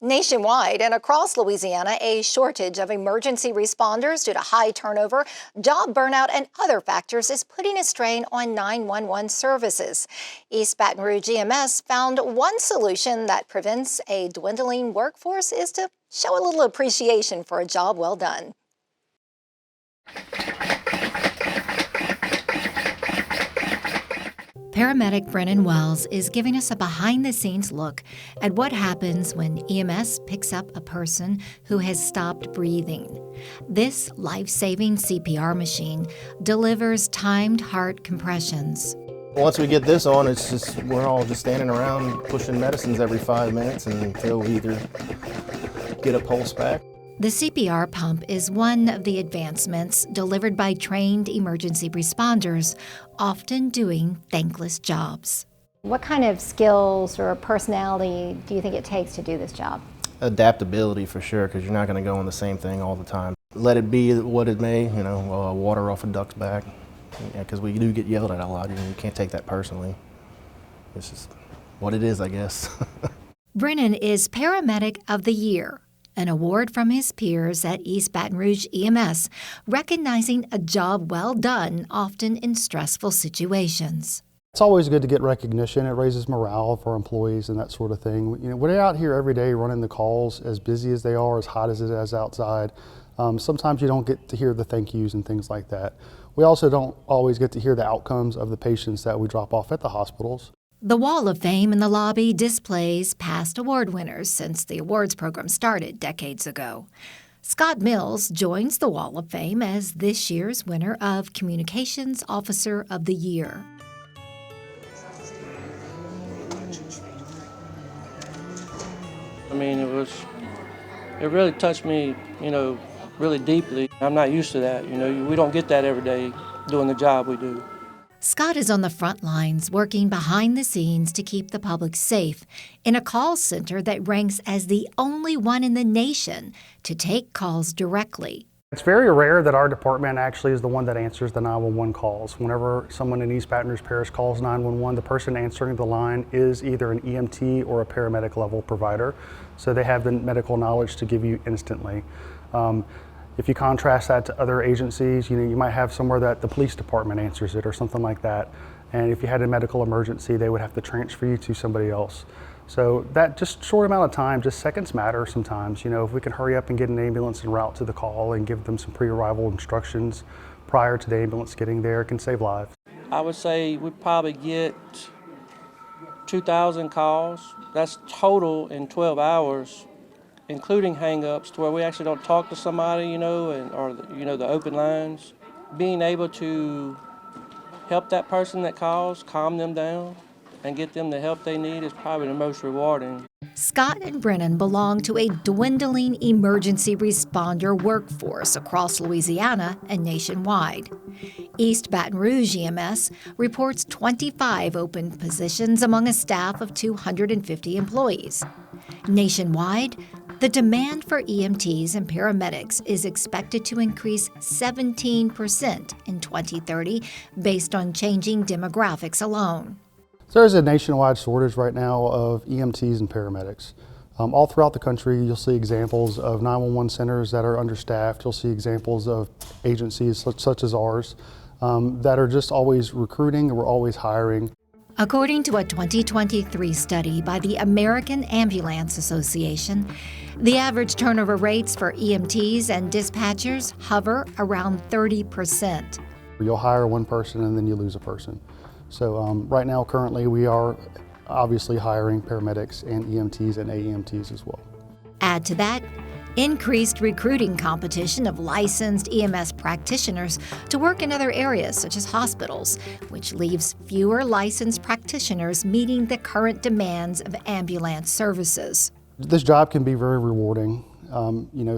Nationwide and across Louisiana, a shortage of emergency responders due to high turnover, job burnout, and other factors is putting a strain on 911 services. East Baton Rouge EMS found one solution that prevents a dwindling workforce is to show a little appreciation for a job well done. Paramedic Brennan Wells is giving us a behind-the-scenes look at what happens when EMS picks up a person who has stopped breathing. This life-saving CPR machine delivers timed heart compressions. Once we get this on, we're all just standing around pushing medicines every 5 minutes until we either get a pulse back. The CPR pump is one of the advancements delivered by trained emergency responders, often doing thankless jobs. What kind of skills or personality do you think it takes to do this job? Adaptability for sure, because you're not going to go on the same thing all the time. Let it be what it may, water off a duck's back, because we do get yelled at a lot. You can't take that personally. It's just what it is, I guess. Brennan is Paramedic of the Year, an award from his peers at East Baton Rouge EMS, recognizing a job well done, often in stressful situations. It's always good to get recognition. It raises morale for employees and that sort of thing. We're out here every day running the calls, as busy as they are, as hot as it is outside. Sometimes you don't get to hear the thank yous and things like that. We also don't always get to hear the outcomes of the patients that we drop off at the hospitals. The Wall of Fame in the lobby displays past award winners since the awards program started decades ago. Scott Mills joins the Wall of Fame as this year's winner of Communications Officer of the Year. I mean, it really touched me, really deeply. I'm not used to that. We don't get that every day doing the job we do. Scott is on the front lines working behind the scenes to keep the public safe in a call center that ranks as the only one in the nation to take calls directly. It's very rare that our department actually is the one that answers the 911 calls. Whenever someone in East Baton Rouge Parish calls 911, the person answering the line is either an EMT or a paramedic level provider, so they have the medical knowledge to give you instantly. If you contrast that to other agencies, you might have somewhere that the police department answers it or something like that. And if you had a medical emergency, they would have to transfer you to somebody else. So that just short amount of time, just seconds matter sometimes. If we can hurry up and get an ambulance en route to the call and give them some pre-arrival instructions prior to the ambulance getting there, it can save lives. I would say we probably get 2,000 calls. That's total in 12 hours. Including hang-ups, to where we actually don't talk to somebody, or the open lines. Being able to help that person that calls, calm them down, and get them the help they need is probably the most rewarding. Scott and Brennan belong to a dwindling emergency responder workforce across Louisiana and nationwide. East Baton Rouge EMS reports 25 open positions among a staff of 250 employees. Nationwide, the demand for EMTs and paramedics is expected to increase 17% in 2030 based on changing demographics alone. So there's a nationwide shortage right now of EMTs and paramedics. All throughout the country, you'll see examples of 911 centers that are understaffed. You'll see examples of agencies such as ours that are just always recruiting, and we're always hiring. According to a 2023 study by the American Ambulance Association, the average turnover rates for EMTs and dispatchers hover around 30%. You'll hire one person and then you lose a person. So right now, currently, we are obviously hiring paramedics and EMTs and AEMTs as well. Add to that, increased recruiting competition of licensed EMS practitioners to work in other areas such as hospitals, which leaves fewer licensed practitioners meeting the current demands of ambulance services. This job can be very rewarding.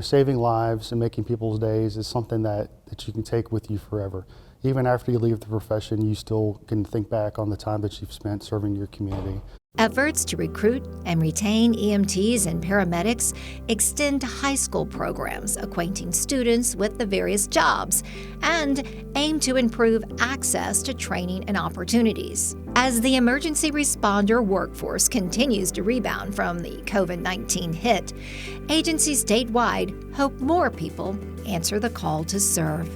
Saving lives and making people's days is something that you can take with you forever. Even after you leave the profession, you still can think back on the time that you've spent serving your community. Efforts to recruit and retain EMTs and paramedics extend to high school programs acquainting students with the various jobs and aim to improve access to training and opportunities. As the emergency responder workforce continues to rebound from the COVID-19 hit, agencies statewide hope more people answer the call to serve.